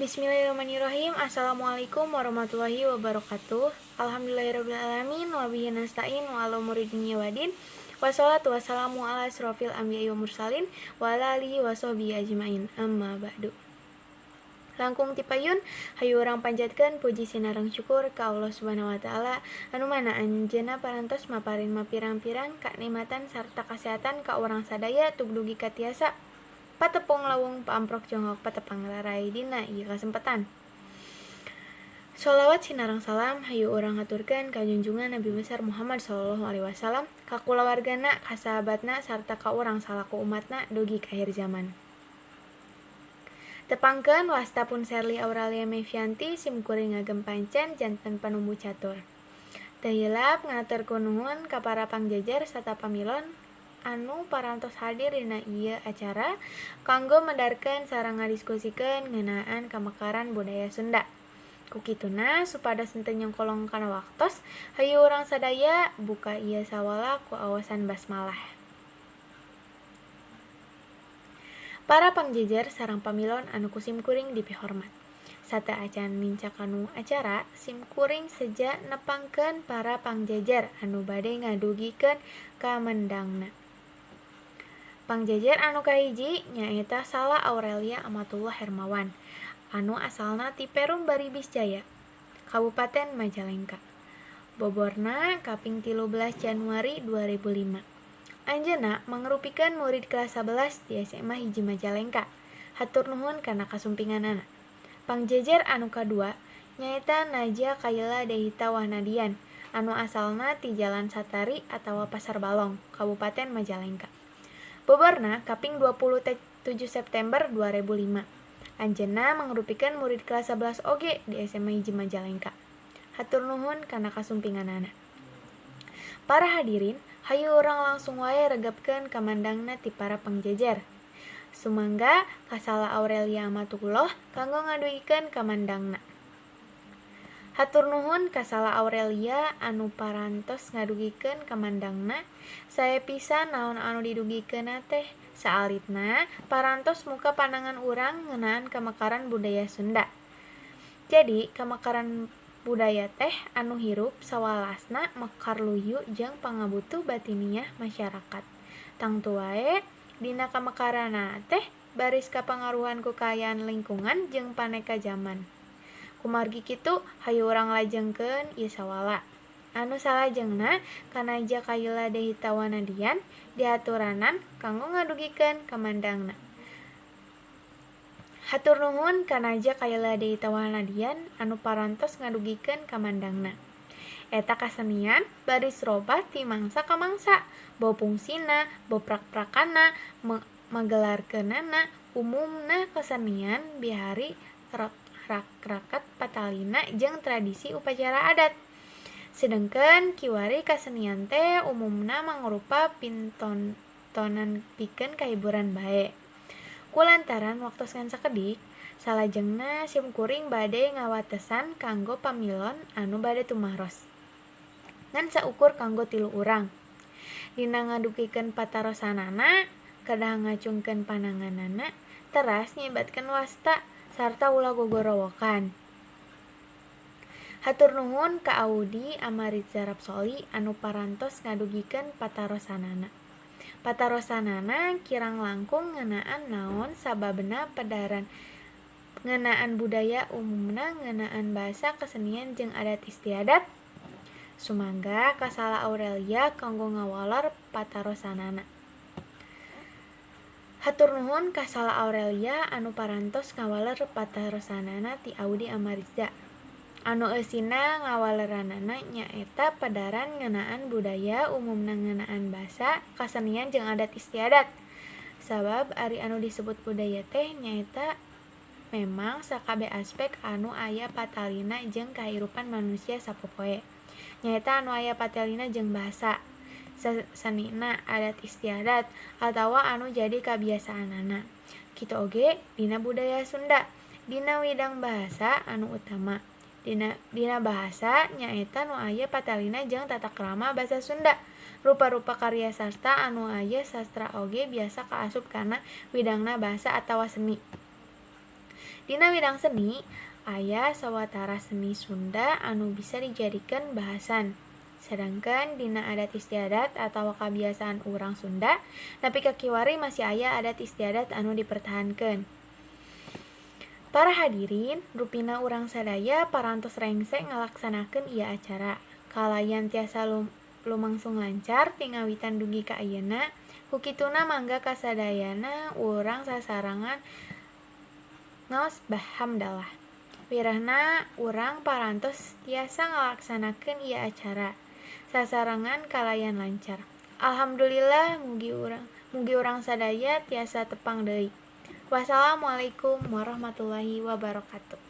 Bismillahirrahmanirrahim. Assalamualaikum warahmatullahi wabarakatuh. Alhamdulillahirrahmanirrahim. Wabihi nasta'in wa ala umuri dunya waddin. Wassalatu wassalamu ala asrofil anbiya'i wa mursalin wa ala alihi wa sahbihi ajmain. Amma ba'du. Langkung tipayun hayu urang panjatkeun puji sinareng syukur ka Allah Subhanahu wa taala anu mana anjeunna parantos maparin mapirang-pirang kanikmatan sarta kasehatan ka urang sadaya tug dugi ka tiasa patepung lawung paamprok jongok patepang rarai dina ieu kasempatan. Sholawat sinareng salam hayu urang aturkeun ka junjungan Nabi besar Muhammad sallallahu alaihi wasallam, ka kulawargana, ka sahabatna sarta ka urang salaku umatna dugi ka akhir zaman. Tepangkeun wasta pun Sherly Auralia Mevianti simkuring ngagem pancen janten panumbu catur. Teu hilap ngaturkeun nuhun ka para pangjajar sarta pamilon anu parantos hadir dina ieu acara kanggo medarkeun sareng ngadiskusikeun ngeunaan kamekaran budaya Sunda. Kukituna supados henteu nyongkolong kana waktos, hayu urang sadaya buka ieu sawala ku awasan basmalah. Para pangjajar sareng pamilon anu ku simkuring dipihormat. Sate acan mincak anu acara, simkuring seja nepangkeun para pangjajar anu bade ngadugikeun ka mendangna. Pangjajar anu kahiji nyaeta Sala Aurelia Amatullah Hermawan, anu asalna ti Perum Baribis Jaya, Kabupaten Majalengka. Boborna kaping 13 Januari 2005. Anjeunna mangrupikeun murid kelas 11 di SMA hiji Majalengka. Hatur nuhun kana kasumpinganana. Pangjajar anu kadua nyaeta Najia Kaila Dehita Wahnadian, anu asalna ti Jalan Satari atawa Pasar Balong, Kabupaten Majalengka. Boborna kaping 27 September 2005. Anjeunna mangrupikeun murid kelas 11 oge di SMA hiji Majalengka. Hatur nuhun kana kasumpinganana. Para hadirin, hayu urang langsung wae regepkeun kamandangna ti para pangjajar. Sumangga ka Sala Aurelia Amatullah kanggo ngadugikeun kamandangna. Hatur nuhun ka Sala Aurelia anu parantos ngadugikeun kamandangna. Sae pisan naon anu didugikeunna teh. Saalitna parantos muka pandangan urang ngeunaan kamekaran budaya Sunda. Jadi kamekaran budaya teh anu hirup sawalasna mekar luyu jeung pangabutuh batiniah masyarakat. Tangtu wae dina kamekaranna teh baris kapangaruhan ku kaayaan lingkungan jeung paneka zaman. Kumargi kitu hayu urang lajengkeun ieu sawala. Anu salajengna kana Najia Kaila Dehita Wahnadian diaturanan kanggo ngadugikeun kamandangna. Hatur nuhun ka Najia Kaila Dehita Wahnadian anu parantos ngadugikeun kamandangna. Eta kasenian baris robah ti mangsa ka mangsa, bau fungsina, bau prak-prakana, magelarkeunana, umumna kasenian bihari rakat patalina jeung tradisi upacara adat. Sedengkeun kiwari kasenian teh umumna mangrupa pintonan pikeun kahiburan bae. Kulantaran waktos ngan sakedik, salajengna simkuring bade ngawatesan kanggo pamilon anu bade tumaros. Ngan saukur kanggo 3 urang. Dina ngadugikeun patarosanana, kedah ngacungkeun pananganana, teras nyibatkeun wasta sarta ulah gogorowokan. Hatur nuhun ka Audi Amariza Rapsoli anu parantos ngadugikeun patarosanana. Patarosanana kirang langkung ngeunaan naon sababna padaran ngeunaan budaya umumna ngeunaan basa kesenian jeung adat istiadat. Sumangga ka Sala Aurelia kanggo ngawalor patarosanana. Hatur nuhun ka Sala Aurelia anu parantos ngawalor patarosanana ti Audi Amariza. Anu eusina ngawaleranana nyaeta padaran ngeunaan budaya umumna ngeunaan basa kasenian jeung adat istiadat. Sabab ari anu disebut budaya teh nyaeta memang sakabeh aspek anu aya patalina jeung kahirupan manusia sapopoe. Nyaeta anu aya patalina jeung basa, sanina, adat istiadat atawa anu jadi kabiasaanana. Kitu oge dina budaya Sunda, dina widang bahasa anu utama. Dina bahasa nyaeta nu aya patalina jeung tata krama basa Sunda. Rupa-rupa karya sastra anu aya sastra oge biasa kaasup kana widangna bahasa atawa seni. Dina bidang seni, aya sawatara seni Sunda anu bisa dijadikeun bahasan. Sedangkan dina adat istiadat atawa kabiasaan urang Sunda, nepi ka kiwari masih aya adat istiadat anu dipertahankeun. Para hadirin, rupina urang sadaya parantos rengsek ngalaksanakeun ieu acara. Kalayan tiasa lumangsung lancar ti ngawitan dugi ka ayeuna, kukituna mangga kasadayana urang sasarangan ngaos hamdalah. Wirehna urang parantos tiasa ngalaksanakeun ieu acara. Sasarangan kalayan lancar. Alhamdulillah mugi urang sadaya tiasa tepang deui. Wassalamualaikum warahmatullahi wabarakatuh.